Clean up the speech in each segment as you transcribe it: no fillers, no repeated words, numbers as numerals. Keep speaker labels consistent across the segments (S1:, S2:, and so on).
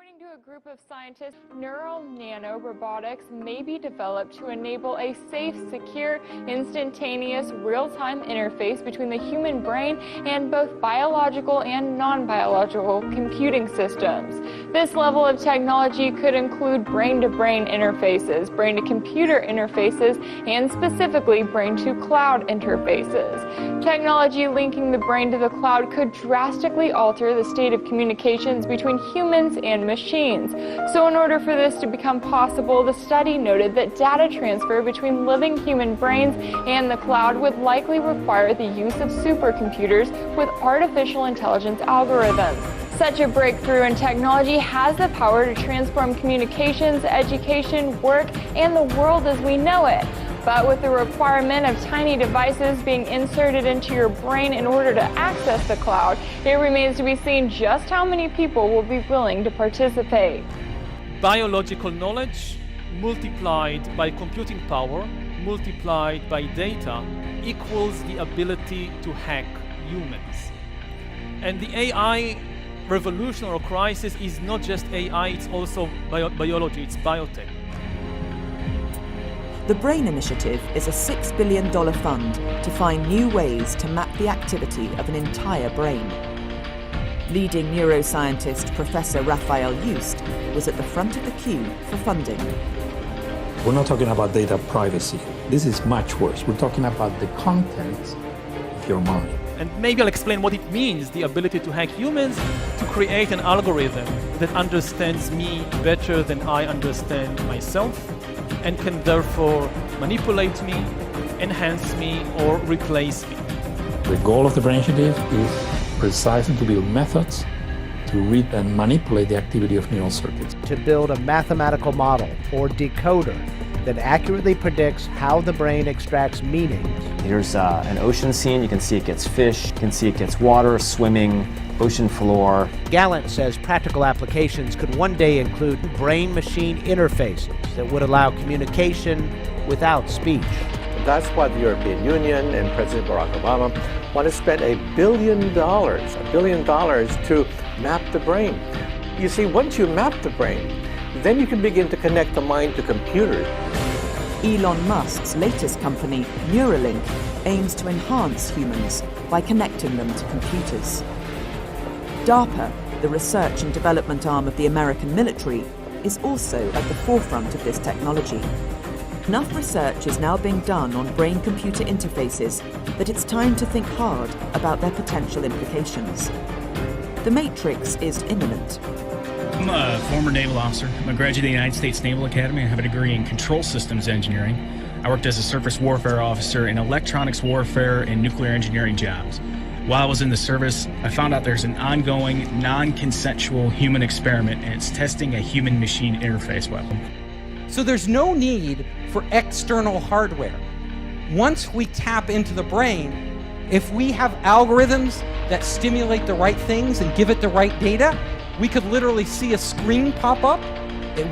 S1: According to a group of scientists, neural nanorobotics may be developed to enable a safe, secure, instantaneous, real-time interface between the human brain and both biological and non-biological computing systems. This level of technology could include brain-to-brain interfaces, brain-to-computer interfaces, and specifically brain-to-cloud interfaces. Technology linking the brain to the cloud could drastically alter the state of communications between humans and machines. So in order for this to become possible, the study noted that data transfer between living human brains and the cloud would likely require the use of supercomputers with artificial intelligence algorithms. Such a breakthrough in technology has the power to transform communications, education, work, and the world as we know it. But with the requirement of tiny devices being inserted into your brain in order to access the cloud, it remains to be seen just how many people will be willing to participate.
S2: Biological knowledge multiplied by computing power, multiplied by data, equals the ability to hack humans. And the AI revolution or crisis is not just AI, it's also biology, it's biotech.
S3: The BRAIN Initiative is a $6 billion fund to find new ways to map the activity of an entire brain. Leading neuroscientist Professor Raphael Just was at the front of the queue for funding.
S4: We're not talking about data privacy. This is much worse. We're talking about the contents of your mind.
S2: And maybe I'll explain what it means, the ability to hack humans, to create an algorithm that understands me better than I understand myself, and can therefore manipulate me, enhance me, or replace me.
S4: The goal of the BRAIN Initiative is precisely to build methods to read and manipulate the activity of neural circuits.
S5: To build a mathematical model or decoder that accurately predicts how the brain extracts meaning.
S6: Here's an ocean scene. You can see it gets fish, you can see it gets water, swimming, ocean floor.
S5: Gallant says practical applications could one day include brain-machine interfaces that would allow communication without speech.
S7: That's why the European Union and President Barack Obama want to spend $1 billion to map the brain. You see, once you map the brain, then you can begin to connect the mind to computers.
S3: Elon Musk's latest company, Neuralink, aims to enhance humans by connecting them to computers. DARPA, the research and development arm of the American military, is also at the forefront of this technology. Enough research is now being done on brain-computer interfaces that it's time to think hard about their potential implications. The Matrix is imminent.
S8: I'm a former naval officer. I'm a graduate of the United States Naval Academy. I have a degree in control systems engineering. I worked as a surface warfare officer in electronics warfare and nuclear engineering jobs. While I was in the service, I found out there's an ongoing, non-consensual human experiment, and it's testing a human-machine interface weapon.
S9: So there's no need for external hardware. Once we tap into the brain, if we have algorithms that stimulate the right things and give it the right data, we could literally see a screen pop up.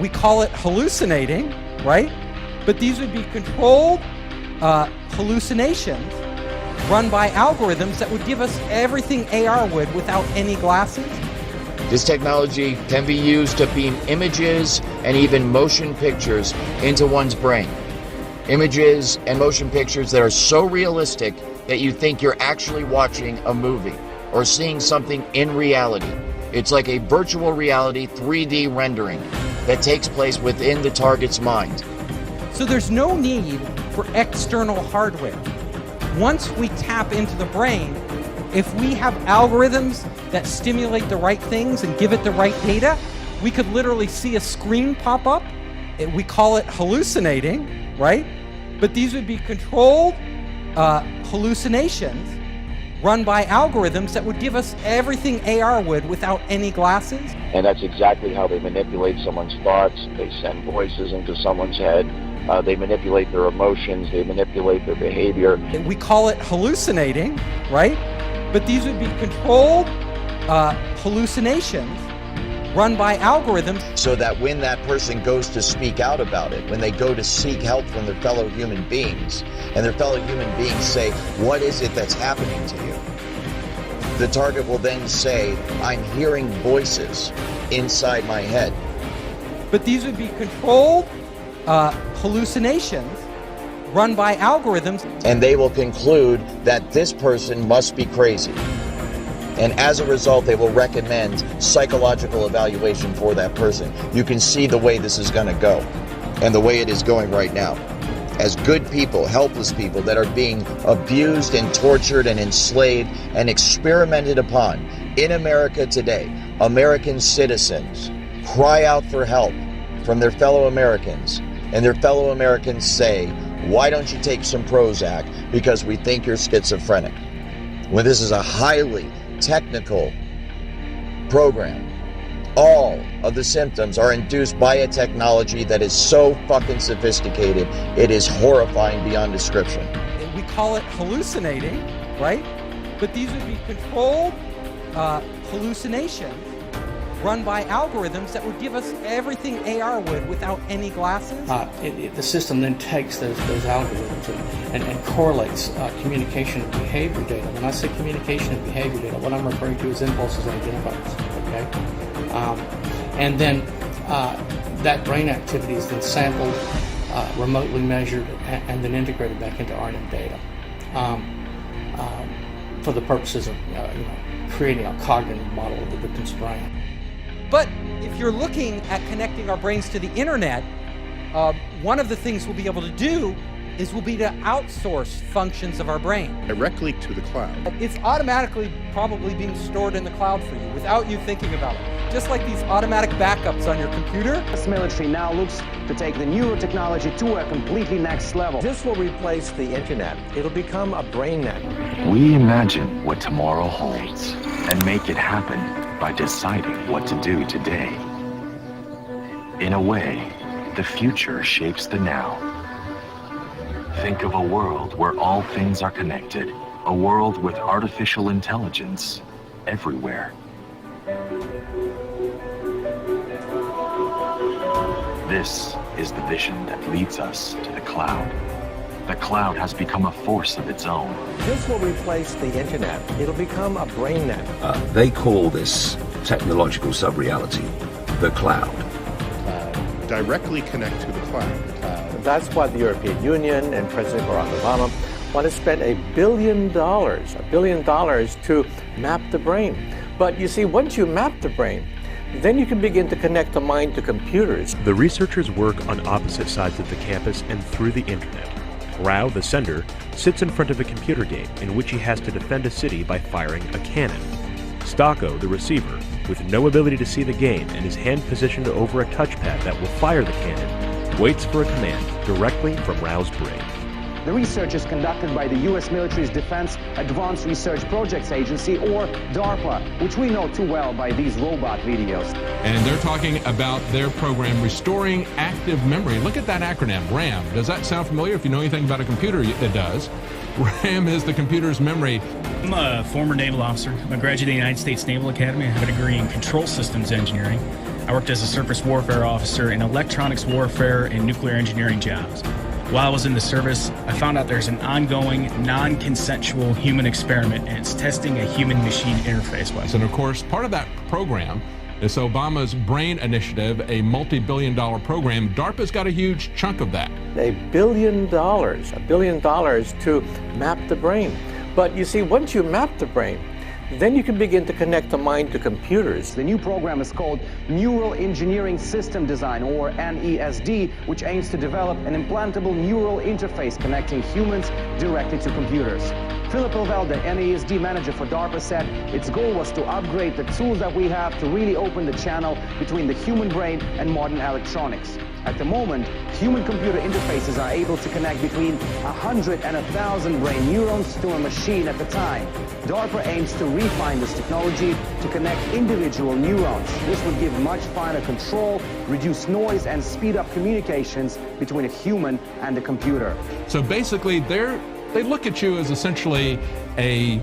S9: We call it hallucinating, right? But these would be controlled hallucinations run by algorithms that would give us everything AR would without any glasses.
S10: This technology can be used to beam images and even motion pictures into one's brain. Images and motion pictures that are so realistic that you think you're actually watching a movie or seeing something in reality. It's like a virtual reality 3D rendering that takes place within the target's mind.
S9: So there's no need for external hardware. Once we tap into the brain, if we have algorithms that stimulate the right things and give it the right data, we could literally see a screen pop up. We call it hallucinating, right? But these would be controlled hallucinations run by algorithms that would give us everything AR would without any glasses.
S11: And that's exactly how they manipulate someone's thoughts. They send voices into someone's head. They manipulate their emotions. They manipulate their behavior.
S9: We call it hallucinating, right? But these would be controlled hallucinations run by algorithms.
S10: So that when that person goes to speak out about it, when they go to seek help from their fellow human beings, and their fellow human beings say, what is it that's happening to you? The target will then say, I'm hearing voices inside my head.
S9: But these would be controlled hallucinations run by algorithms.
S10: And they will conclude that this person must be crazy. And as a result, they will recommend psychological evaluation for that person. You can see the way this is going to go and the way it is going right now. As good people, helpless people that are being abused and tortured and enslaved and experimented upon in America today, American citizens cry out for help from their fellow Americans, and their fellow Americans say, why don't you take some Prozac because we think you're schizophrenic? When this is a highly technical program. All of the symptoms are induced by a technology that is so fucking sophisticated, it is horrifying beyond description.
S9: We call it hallucinating, right? But these would be controlled hallucinations run by algorithms that would give us everything AR would without any glasses.
S12: The system then takes those algorithms and correlates communication and behavior data. When I say communication and behavior data, what I'm referring to is impulses and identifiers, okay? And then that brain activity is then sampled, remotely measured, and then integrated back into RNN data for the purposes of creating a cognitive model of the victim's brain.
S9: But if you're looking at connecting our brains to the internet, one of the things we'll be able to do is we'll be to outsource functions of our brain.
S13: Directly to the cloud.
S9: It's automatically probably being stored in the cloud for you without you thinking about it. Just like these automatic backups on your computer.
S14: The military now looks to take the neurotechnology to a completely next level.
S7: This will replace the internet. It'll become a brain net.
S15: We imagine what tomorrow holds and make it happen by deciding what to do today. In a way, the future shapes the now. Think of a world where all things are connected, a world with artificial intelligence everywhere. This is the vision that leads us to the cloud. The cloud has become a force of its own.
S7: This will replace the internet. It'll become a brain net.
S16: They call this technological sub-reality the cloud.
S13: Directly connect to the cloud.
S7: That's why the European Union and President Barack Obama want to spend $1 billion to map the brain. But you see, once you map the brain, then you can begin to connect the mind to computers.
S17: The researchers work on opposite sides of the campus and through the internet. Rao, the sender, sits in front of a computer game in which he has to defend a city by firing a cannon. Stocko, the receiver, with no ability to see the game and his hand positioned over a touchpad that will fire the cannon, waits for a command directly from Rao's brain.
S14: The research is conducted by the U.S. military's Defense Advanced Research Projects Agency, or DARPA, which we know too well by these robot videos.
S18: And they're talking about their program, Restoring Active Memory. Look at that acronym, RAM. Does that sound familiar? If you know anything about a computer, it does. RAM is the computer's memory.
S8: I'm a former naval officer. I'm a graduate of the United States Naval Academy. I have a degree in control systems engineering. I worked as a surface warfare officer in electronics warfare and nuclear engineering jobs. While I was in the service, I found out there's an ongoing, non-consensual human experiment, and it's testing a human-machine interface weapon.
S18: And of course, part of that program is Obama's BRAIN initiative, a multi-billion-dollar program. DARPA's got a huge chunk of that.
S7: $1 billion to map the brain. But you see, once you map the brain, then you can begin to connect the mind to computers.
S14: The new program is called Neural Engineering System Design, or NESD, which aims to develop an implantable neural interface connecting humans directly to computers. Philip Elvel, the NESD manager for DARPA, said its goal was to upgrade the tools that we have to really open the channel between the human brain and modern electronics. At the moment, human-computer interfaces are able to connect between 100 and 1,000 brain neurons to a machine at a time. DARPA aims to refine this technology to connect individual neurons. This would give much finer control, reduce noise, and speed up communications between a human and a computer.
S18: So basically, they look at you as essentially a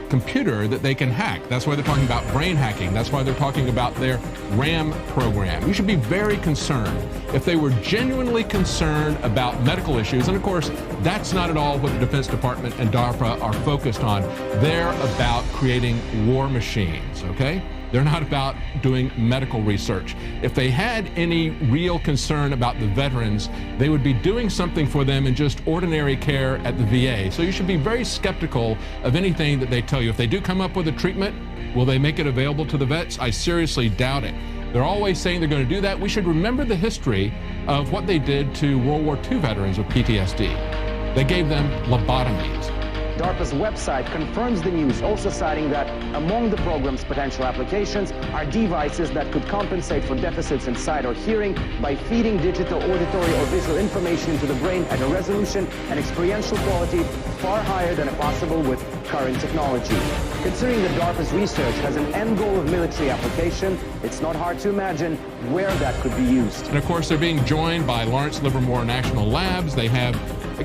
S18: computer that they can hack. That's why they're talking about brain hacking. That's why they're talking about their RAM program. You should be very concerned. If they were genuinely concerned about medical issues, and of course, That's not at all what the Defense Department and DARPA are focused on. They're about creating war machines, okay? They're not about doing medical research. If they had any real concern about the veterans, they would be doing something for them in just ordinary care at the VA. So you should be very skeptical of anything that they tell you. If they do come up with a treatment, will they make it available to the vets? I seriously doubt it. They're always saying they're going to do that. We should remember the history of what they did to World War II veterans with PTSD. They gave them lobotomies.
S14: DARPA's website confirms the news, also citing that among the program's potential applications are devices that could compensate for deficits in sight or hearing by feeding digital, auditory, or visual information into the brain at a resolution and experiential quality far higher than possible with current technology. Considering that DARPA's research has an end goal of military application, it's not hard to imagine where that could be used.
S18: And of course, they're being joined by Lawrence Livermore National Labs. They have,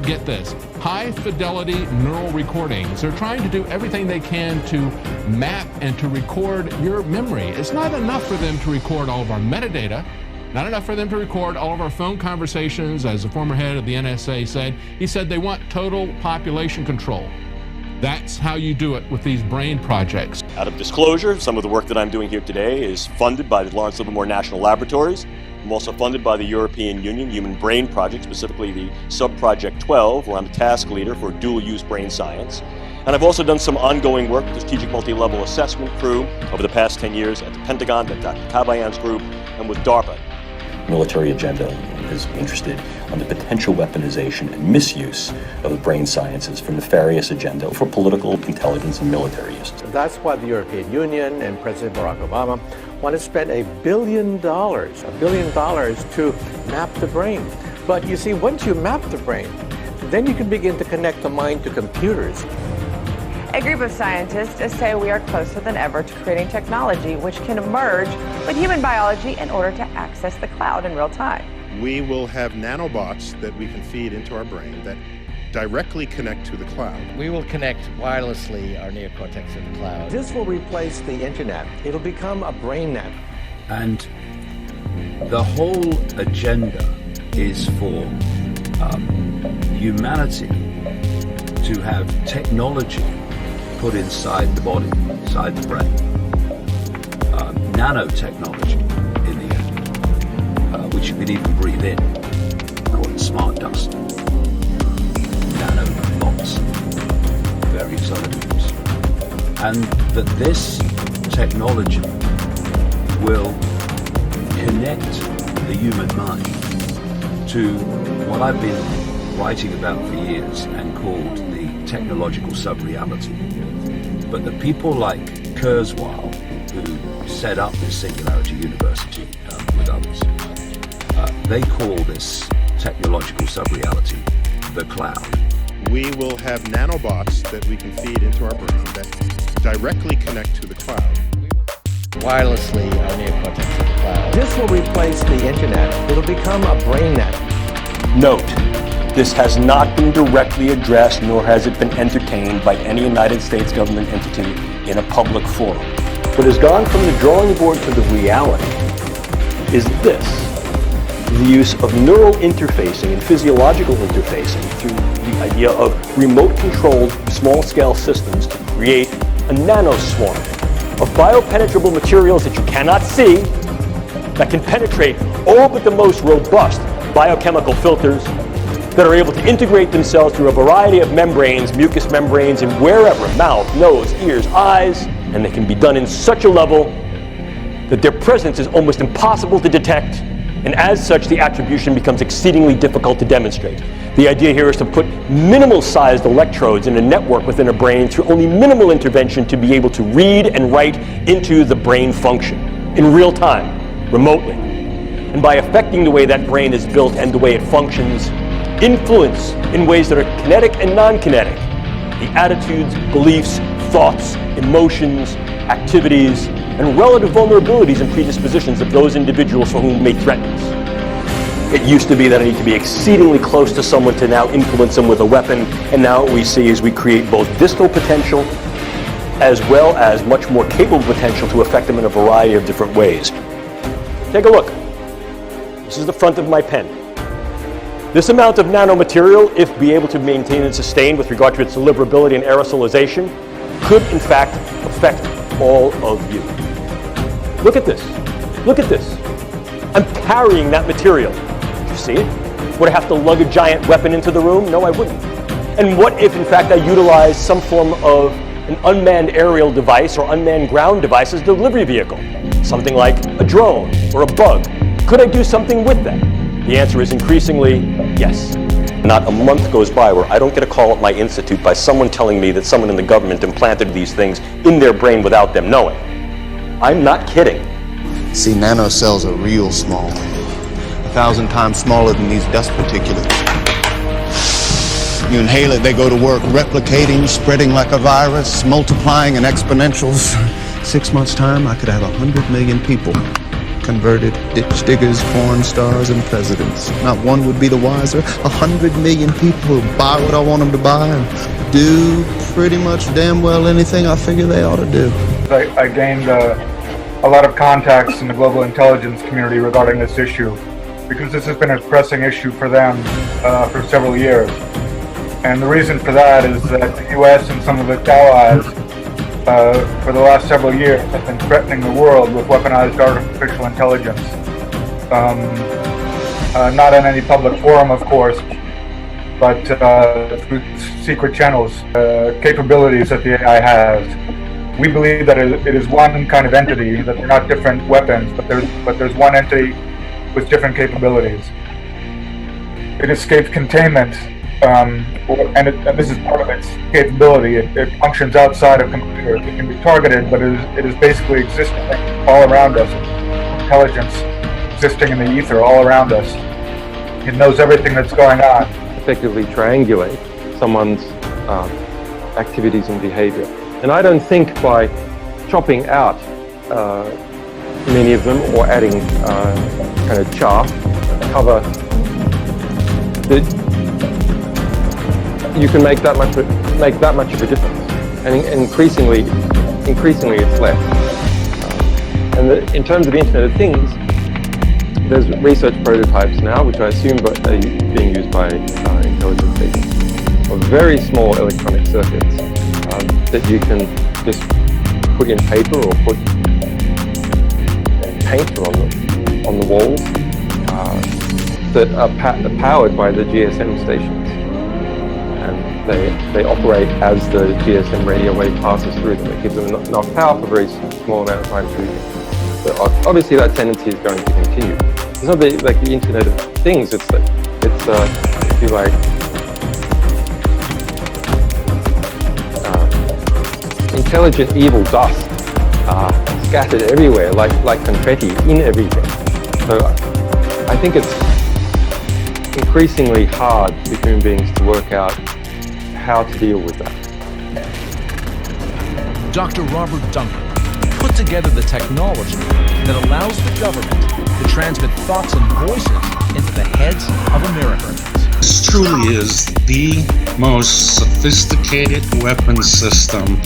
S18: get this, high-fidelity neural recordings. They're trying to do everything they can to map and to record your memory. It's not enough for them to record all of our metadata, not enough for them to record all of our phone conversations. As the former head of the NSA said, he said they want total population control. That's how you do it with these brain projects.
S19: Out of disclosure, some of the work that I'm doing here today is funded by the Lawrence Livermore National Laboratories. I'm also funded by the European Union Human Brain Project, specifically the Sub-Project 12, where I'm the task leader for dual-use brain science. And I've also done some ongoing work with the Strategic Multi-Level Assessment crew over the past 10 years at the Pentagon, with Dr. Kabayan's group, and with DARPA.
S16: Military agenda is interested on the potential weaponization and misuse of the brain sciences for nefarious agenda for political, intelligence, and military use.
S7: That's why the European Union and President Barack Obama want to spend $1 billion to map the brain. But you see, once you map the brain, then you can begin to connect the mind to computers.
S20: A group of scientists say we are closer than ever to creating technology which can merge with human biology in order to access the cloud in real time.
S13: We will have nanobots that we can feed into our brain that directly connect to the cloud.
S21: We will connect wirelessly our neocortex to the cloud.
S7: This will replace the internet. It'll become a brain net.
S16: And the whole agenda is for humanity to have technology put inside the body, inside the brain. Nanotechnology in the end, which you can even breathe in, called it smart dust. Nanobots, various other things. And that this technology will connect the human mind to what I've been writing about for years and called the technological sub-reality. But the people like Kurzweil, who set up this Singularity University with others, they call this technological sub-reality the cloud.
S13: We will have nanobots that we can feed into our brain that directly connect to the cloud.
S21: Wirelessly our neocortex to the cloud.
S7: This will replace the internet. It'll become a brain net.
S19: Note, this has not been directly addressed, nor has it been entertained by any United States government entity in a public forum. What has gone from the drawing board to the reality is this: the use of neural interfacing and physiological interfacing through the idea of remote-controlled small-scale systems to create a nanoswarm of biopenetrable materials that you cannot see, that can penetrate all but the most robust biochemical filters, that are able to integrate themselves through a variety of membranes, mucous membranes, and wherever, mouth, nose, ears, eyes, and they can be done in such a level that their presence is almost impossible to detect, and as such the attribution becomes exceedingly difficult to demonstrate. The idea here is to put minimal-sized electrodes in a network within a brain through only minimal intervention to be able to read and write into the brain function in real time, remotely. And by affecting the way that brain is built and the way it functions, influence in ways that are kinetic and non-kinetic the attitudes, beliefs, thoughts, emotions, activities, and relative vulnerabilities and predispositions of those individuals for whom may threaten us. It used to be that I need to be exceedingly close to someone to now influence them with a weapon, and now what we see is we create both distal potential as well as much more capable potential to affect them in a variety of different ways. Take a look. This is the front of my pen. This amount of nanomaterial, if be able to maintain and sustain with regard to its deliverability and aerosolization, could in fact affect all of you. Look at this. Look at this. I'm carrying that material. Did you see it? Would I have to lug a giant weapon into the room? No, I wouldn't. And what if in fact I utilize some form of an unmanned aerial device or unmanned ground device as a delivery vehicle? Something like a drone or a bug. Could I do something with that? The answer is increasingly yes. Not a month goes by where I don't get a call at my institute by someone telling me that someone in the government implanted these things in their brain without them knowing. I'm not kidding.
S1: See, nanocells are real small. 1,000 times smaller than these dust particulates. You inhale it, they go to work replicating, spreading like a virus, multiplying in exponentials. 6 months' time, I could have 100 million people. Converted ditch diggers, porn stars, and presidents. Not one would be the wiser. 100 million people will buy what I want them to buy and do pretty much damn well anything I figure they ought to do.
S22: I gained a lot of contacts in the global intelligence community regarding this issue because this has been a pressing issue for them for several years. And the reason for that is that the U.S. and some of its allies for the last several years have been threatening the world with weaponized artificial intelligence. Not in any public forum, of course, but through secret channels, capabilities that the AI has. We believe that it is one kind of entity, that they're not different weapons, but there's one entity with different capabilities. It escapes containment, and this is part of its capability. It functions outside of computers. It can be targeted, but it is basically existing all around us. Intelligence existing in the ether all around us. It knows everything that's going on.
S23: Effectively triangulate someone's activities and behavior. And I don't think by chopping out many of them or adding kind of chaff, cover, that you can make that much of a difference. And increasingly it's less. And in terms of Internet of Things, there's research prototypes now, which I assume are being used by intelligence agents, of very small electronic circuits that you can just put in paper or put paint on the walls that are powered by the GSM stations, and they operate as the GSM radio wave passes through them. It gives them enough power for a very small amount of time to do things. So obviously that tendency is going to continue. It's not like the Internet of Things. It's if you like, intelligent evil dust scattered everywhere, like confetti in everything. So I think it's increasingly hard for human beings to work out how to deal with that.
S24: Dr. Robert Duncan put together the technology that allows the government to transmit thoughts and voices into the heads of Americans.
S25: This truly is the most sophisticated weapon system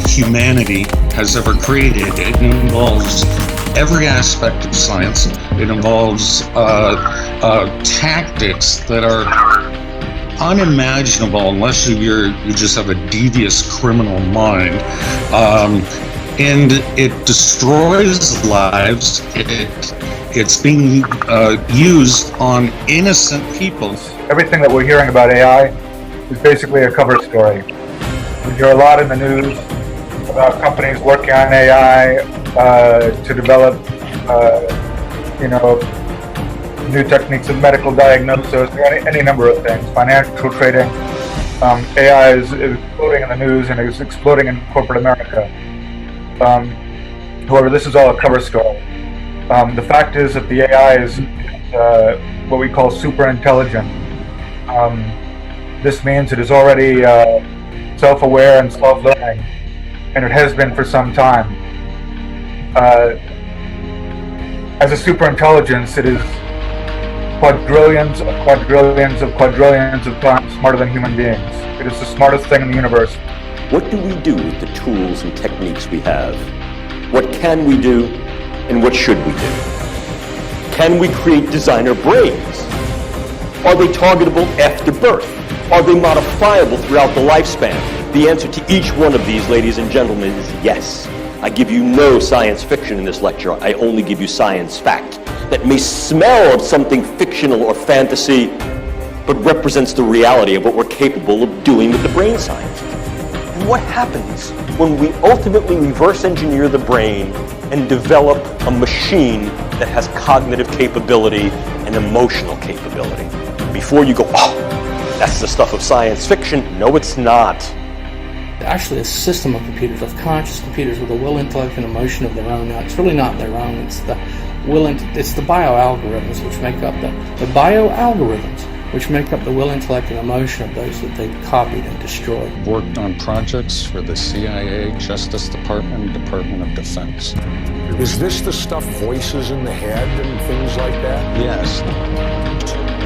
S25: humanity has ever created. It involves every aspect of science. It involves tactics that are unimaginable unless you just have a devious criminal mind. And it destroys lives. It's being used on innocent people.
S22: Everything that we're hearing about AI is basically a cover story. We hear a lot in the news about companies working on AI to develop, new techniques of medical diagnosis, or any number of things, financial trading. AI is exploding in the news and is exploding in corporate America. However, this is all a cover story. The fact is that the AI is what we call super intelligent. This means it is already self-aware and self-learning, and it has been for some time. As a superintelligence, it is quadrillions of quadrillions of quadrillions of times smarter than human beings. It is the smartest thing in the universe.
S19: What do we do with the tools and techniques we have? What can we do, and what should we do? Can we create designer brains?
S2: Are they targetable after birth? Are they modifiable throughout the lifespan? The answer to each one of these, ladies and gentlemen, is yes. I give you no science fiction in this lecture. I only give you science fact that may smell of something fictional or fantasy, but represents the reality of what we're capable of doing with the brain science. And what happens when we ultimately reverse engineer the brain and develop a machine that has cognitive capability and emotional capability? Before you go, oh, that's the stuff of science fiction. No, it's not.
S12: Actually, a system of computers, of conscious computers with a will, intellect, and emotion of their own. Now, it's really not their own. It's the it's the bioalgorithms which make up the will, intellect, and emotion of those that they've copied and destroyed.
S25: Worked on projects for the CIA, Justice Department, Department of Defense.
S3: Is this the stuff, voices in the head and things like that?
S25: Yes.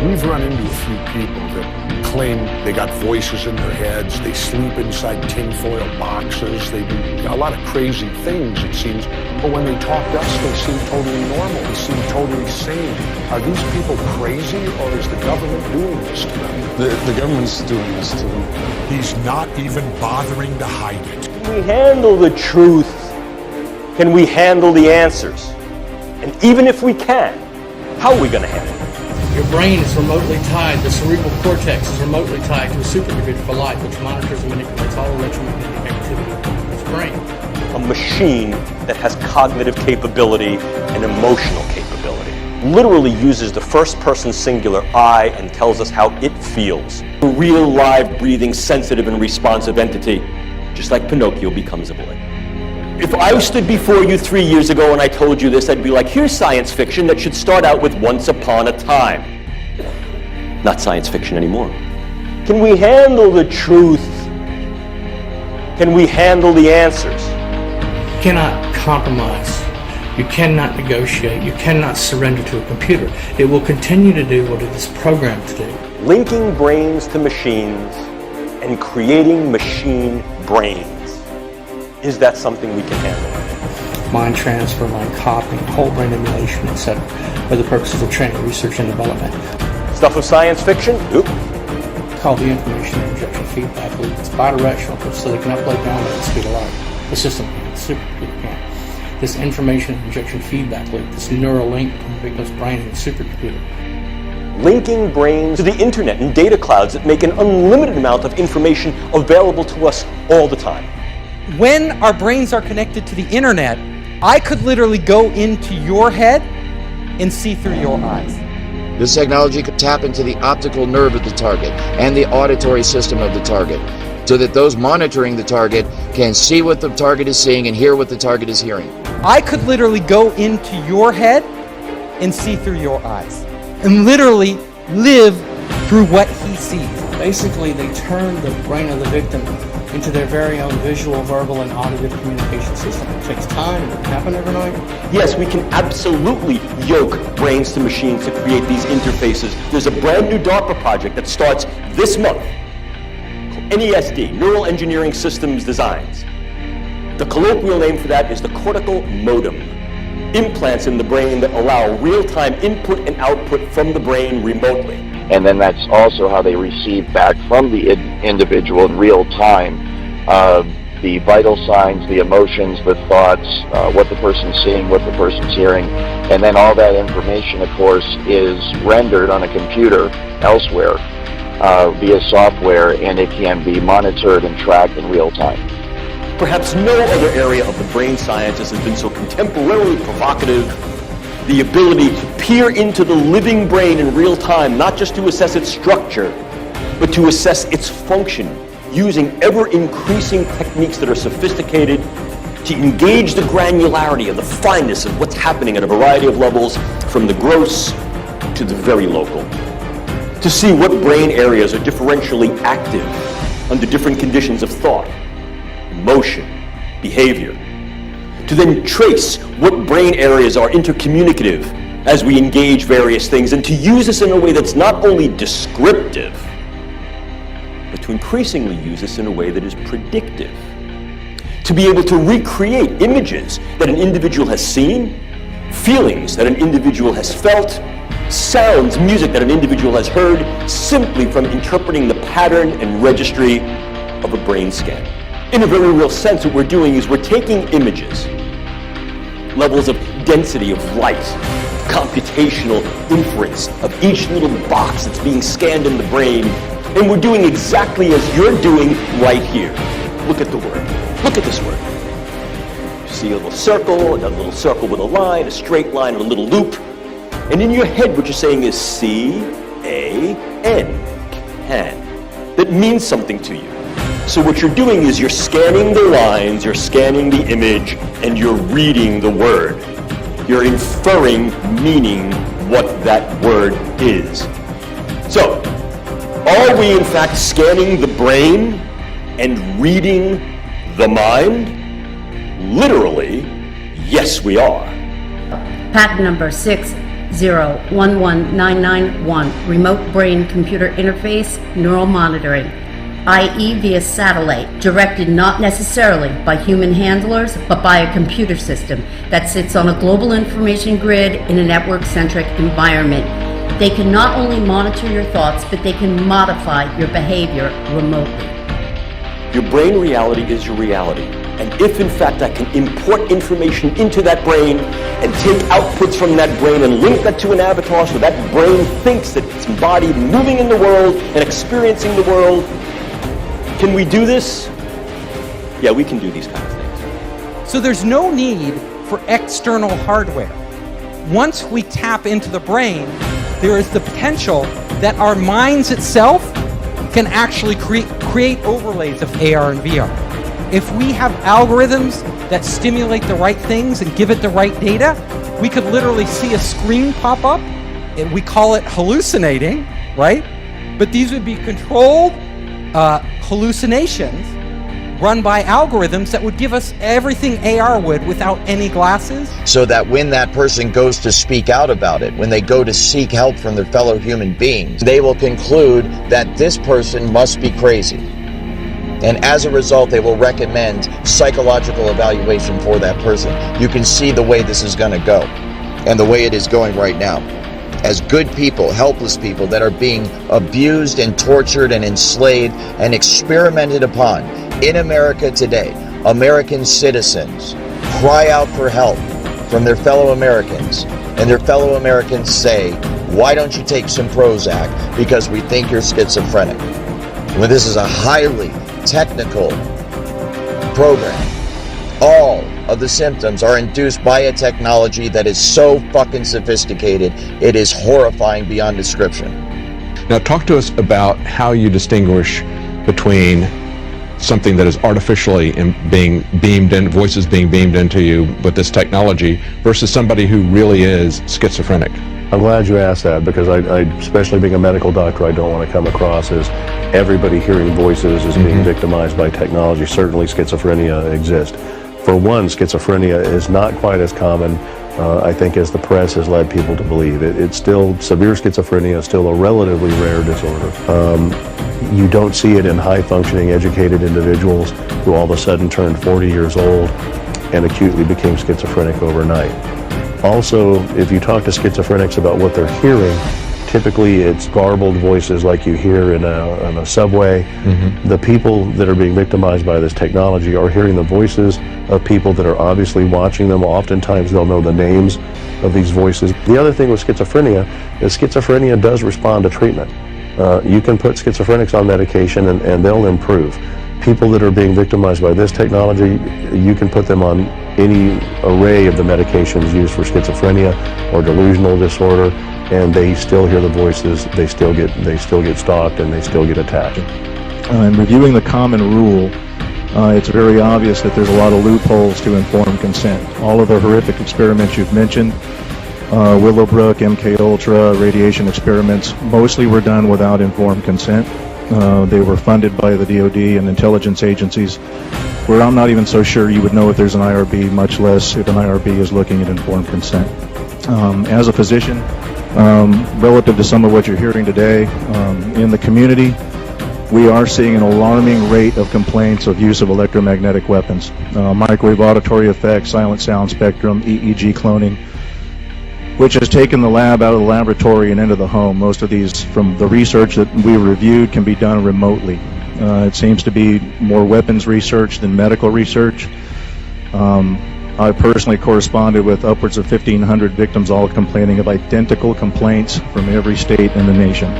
S3: We've run into a few people that claim they got voices in their heads, they sleep inside tinfoil boxes, they do a lot of crazy things, it seems. But when they talk to us, they seem totally normal, they seem totally sane. Are these people crazy, or is the government doing this to them?
S25: The government's doing this to them.
S3: He's not even bothering to hide it.
S2: Can we handle the truth? Can we handle the answers? And even if we can, how are we going to handle it?
S12: Your brain is remotely tied, the cerebral cortex is remotely tied to a supercomputer for life, which monitors and manipulates all electromagnetic activity in its brain.
S2: A machine that has cognitive capability and emotional capability. Literally uses the first person singular I and tells us how it feels. A real, live, breathing, sensitive, and responsive entity, just like Pinocchio becomes a boy. If I stood before you 3 years ago and I told you this, I'd be like, here's science fiction that should start out with once upon a time. Not science fiction anymore. Can we handle the truth? Can we handle the answers?
S12: You cannot compromise. You cannot negotiate. You cannot surrender to a computer. It will continue to do what it is programmed to do.
S2: Linking brains to machines and creating machine brains. Is that something we can handle?
S12: Mind transfer, mind copying, whole brain emulation, etc. for the purposes of training, research, and development.
S2: Stuff of science fiction? Oop.
S12: It's called the information injection feedback loop. It's bidirectional, so they can upload, download at the speed of light. The system can, the supercomputer can. This information injection feedback loop, this neural link between Victor's brain and the supercomputer.
S2: Linking brains to the internet and data clouds that make an unlimited amount of information available to us all the time.
S9: When our brains are connected to the internet, I could literally go into your head and see through your eyes.
S10: This technology could tap into the optical nerve of the target and the auditory system of the target, so that those monitoring the target can see what the target is seeing and hear what the target is hearing.
S9: I could literally go into your head and see through your eyes, and literally live through what he sees.
S12: Basically, they turn the brain of the victim into their very own visual, verbal, and auditive communication system. It takes time. It doesn't happen overnight.
S2: Yes, we can absolutely yoke brains to machines to create these interfaces. There's a brand new DARPA project that starts this month called NESD, Neural Engineering Systems Designs. The colloquial name for that is the cortical modem. Implants in the brain that allow real-time input and output from the brain remotely.
S11: And then that's also how they receive back from the individual in real time the vital signs, the emotions, the thoughts, what the person's seeing, what the person's hearing. And then all that information, of course, is rendered on a computer elsewhere via software, and it can be monitored and tracked in real time.
S2: Perhaps no other area of the brain sciences has been so contemporarily provocative. The ability to peer into the living brain in real time, not just to assess its structure, but to assess its function, using ever-increasing techniques that are sophisticated to engage the granularity of the fineness of what's happening at a variety of levels, from the gross to the very local. To see what brain areas are differentially active under different conditions of thought, emotion, behavior. To then trace what brain areas are intercommunicative as we engage various things, and to use this in a way that's not only descriptive, but to increasingly use this in a way that is predictive. To be able to recreate images that an individual has seen, feelings that an individual has felt, sounds, music that an individual has heard simply from interpreting the pattern and registry of a brain scan. In a very real sense, what we're doing is we're taking images, levels of density of light, computational inference of each little box that's being scanned in the brain, and we're doing exactly as you're doing right here. Look at the word. Look at this word. You see a little circle, another little circle with a line, a straight line, and a little loop. And in your head, what you're saying is C-A-N, can. That means something to you. So what you're doing is you're scanning the lines, you're scanning the image, and you're reading the word. You're inferring meaning what that word is. So, are we in fact scanning the brain and reading the mind? Literally, yes we are.
S4: Patent number 6011991, remote brain computer interface neural monitoring, i.e. via satellite, directed not necessarily by human handlers, but by a computer system that sits on a global information grid in a network-centric environment. They can not only monitor your thoughts, but they can modify your behavior remotely.
S2: Your brain reality is your reality. And if in fact I can import information into that brain and take outputs from that brain and link that to an avatar so that brain thinks that it's embodied moving in the world and experiencing the world, can we do this? Yeah, we can do these kinds of things.
S9: So there's no need for external hardware. Once we tap into the brain, there is the potential that our minds itself can actually create overlays of AR and VR. If we have algorithms that stimulate the right things and give it the right data, we could literally see a screen pop up, and we call it hallucinating, right? But these would be controlled hallucinations run by algorithms that would give us everything AR would without any glasses.
S10: So that when that person goes to speak out about it, when they go to seek help from their fellow human beings, they will conclude that this person must be crazy. And as a result, they will recommend psychological evaluation for that person. You can see the way this is going to go, and the way it is going right now. As good people, helpless people that are being abused and tortured and enslaved and experimented upon in America today, American citizens cry out for help from their fellow Americans, and their fellow Americans say, why don't you take some Prozac because we think you're schizophrenic. Well, this is a highly technical program. All of the symptoms are induced by a technology that is so fucking sophisticated, it is horrifying beyond description.
S18: Now talk to us about how you distinguish between something that is artificially being beamed in, voices being beamed into you with this technology, versus somebody who really is schizophrenic.
S5: I'm glad you asked that, because I especially being a medical doctor, I don't want to come across as everybody hearing voices is being victimized by technology. Certainly schizophrenia exists. For one, schizophrenia is not quite as common, I think, as the press has led people to believe. It's still, severe schizophrenia is still a relatively rare disorder. You don't see it in high-functioning, educated individuals who all of a sudden turned 40 years old and acutely became schizophrenic overnight. Also, if you talk to schizophrenics about what they're hearing, typically it's garbled voices like you hear in a subway. The people that are being victimized by this technology are hearing the voices of people that are obviously watching them. Oftentimes they'll know the names of these voices. The other thing with schizophrenia is schizophrenia does respond to treatment. You can put schizophrenics on medication and they'll improve. People that are being victimized by this technology, you can put them on any array of the medications used for schizophrenia or delusional disorder, and they still hear the voices, they still get stalked, and they still get attacked.
S6: In reviewing the common rule, it's very obvious that there's a lot of loopholes to informed consent. All of the horrific experiments you've mentioned, Willowbrook, MK Ultra, radiation experiments, mostly were done without informed consent. They were funded by the DoD and intelligence agencies, where I'm not even so sure you would know if there's an IRB, much less if an IRB is looking at informed consent. As a physician, relative to some of what you're hearing today, in the community, we are seeing an alarming rate of complaints of use of electromagnetic weapons. Microwave auditory effects, silent sound spectrum, EEG cloning. which has taken the lab out of the laboratory and into the home. Most of these, from the research that we reviewed, can be done remotely. It seems to be more weapons research than medical research. I personally corresponded with upwards of 1,500 victims, all complaining of identical complaints from every state in the nation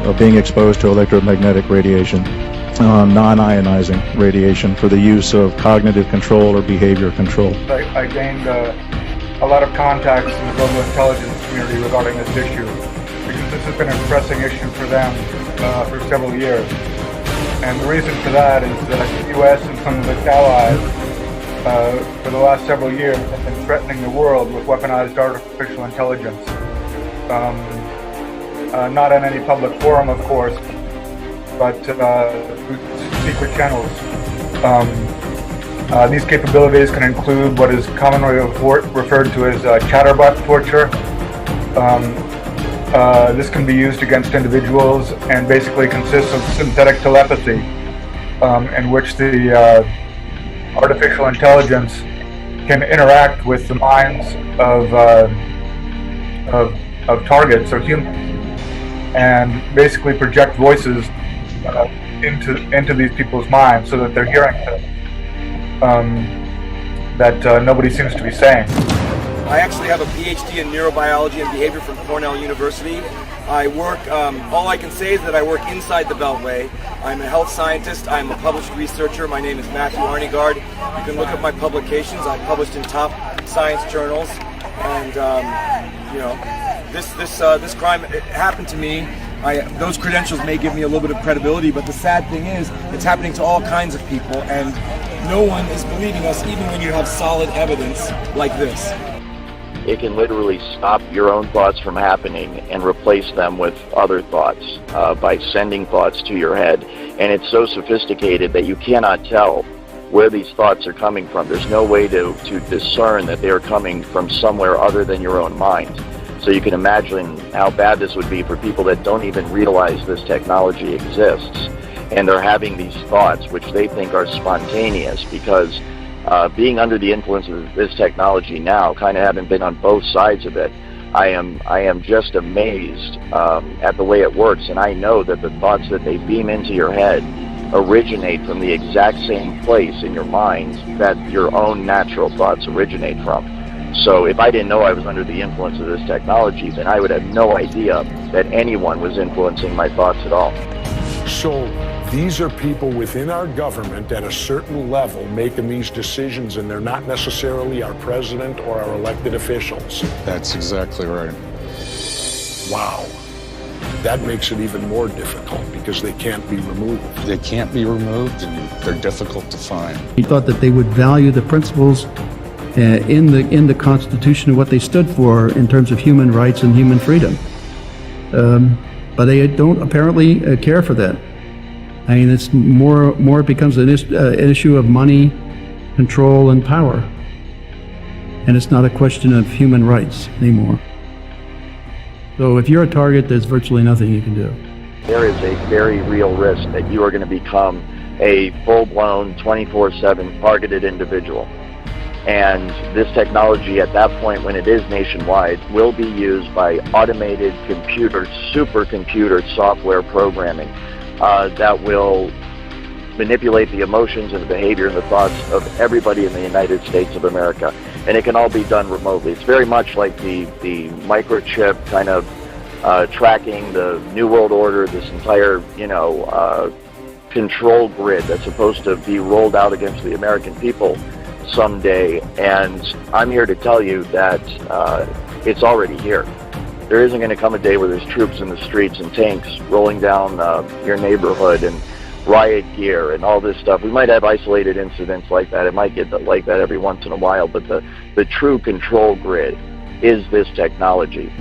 S6: of being exposed to electromagnetic radiation, non-ionizing radiation for the use of cognitive control or behavior control.
S22: I gained a lot of contacts in the global intelligence community regarding this issue, because this has been a pressing issue for them for several years. And the reason for that is that the U.S. and some of its allies for the last several years have been threatening the world with weaponized artificial intelligence. Not on any public forum, of course, but through secret channels. These capabilities can include what is commonly referred to as chatterbot torture. This can be used against individuals and basically consists of synthetic telepathy, in which the artificial intelligence can interact with the minds of targets or humans, and basically project voices into these people's minds so that they're hearing that nobody seems to be saying.
S8: I actually have a PhD in neurobiology and behavior from Cornell University. I work, all I can say is that I work inside the Beltway. I'm a health scientist. I'm a published researcher. My name is Matthew Arnegaard. You can look at my publications. I've published in top science journals. And, you know, this crime happened to me. Those credentials may give me a little bit of credibility, but the sad thing is it's happening to all kinds of people, and no one is believing us even when you have solid evidence like this.
S11: It can literally stop your own thoughts from happening and replace them with other thoughts by sending thoughts to your head. And it's so sophisticated that you cannot tell where these thoughts are coming from. There's no way to discern that they are coming from somewhere other than your own mind. So you can imagine how bad this would be for people that don't even realize this technology exists. And they're having these thoughts, which they think are spontaneous, because being under the influence of this technology now, kind of having been on both sides of it, I am just amazed at the way it works. And I know that the thoughts that they beam into your head originate from the exact same place in your mind that your own natural thoughts originate from. So if I didn't know I was under the influence of this technology, then I would have no idea that anyone was influencing my thoughts at all.
S3: So these are people within our government at a certain level making these decisions, and they're not necessarily our president or our elected officials.
S14: That's exactly right.
S3: Wow. That makes it even more difficult because they can't be removed.
S14: They can't be removed, and they're difficult to find.
S15: He thought that they would value the principles in the Constitution and what they stood for in terms of human rights and human freedom. But they don't apparently care for that. I mean, it's more it becomes an issue of money, control, and power. And it's not a question of human rights anymore. So if you're a target, there's virtually nothing you can do.
S11: There is a very real risk that you are going to become a full-blown, 24/7 targeted individual. And this technology at that point, when it is nationwide, will be used by automated supercomputer software programming that will manipulate the emotions and the behavior and the thoughts of everybody in the United States of America. And it can all be done remotely. It's very much like the microchip kind of tracking the New World Order, this entire, control grid that's supposed to be rolled out against the American people someday. And I'm here to tell you that it's already here. There isn't going to come a day where there's troops in the streets and tanks rolling down your neighborhood and riot gear and all this stuff. We might have isolated incidents like that. It might get like that every once in a while, but the true control grid is this technology.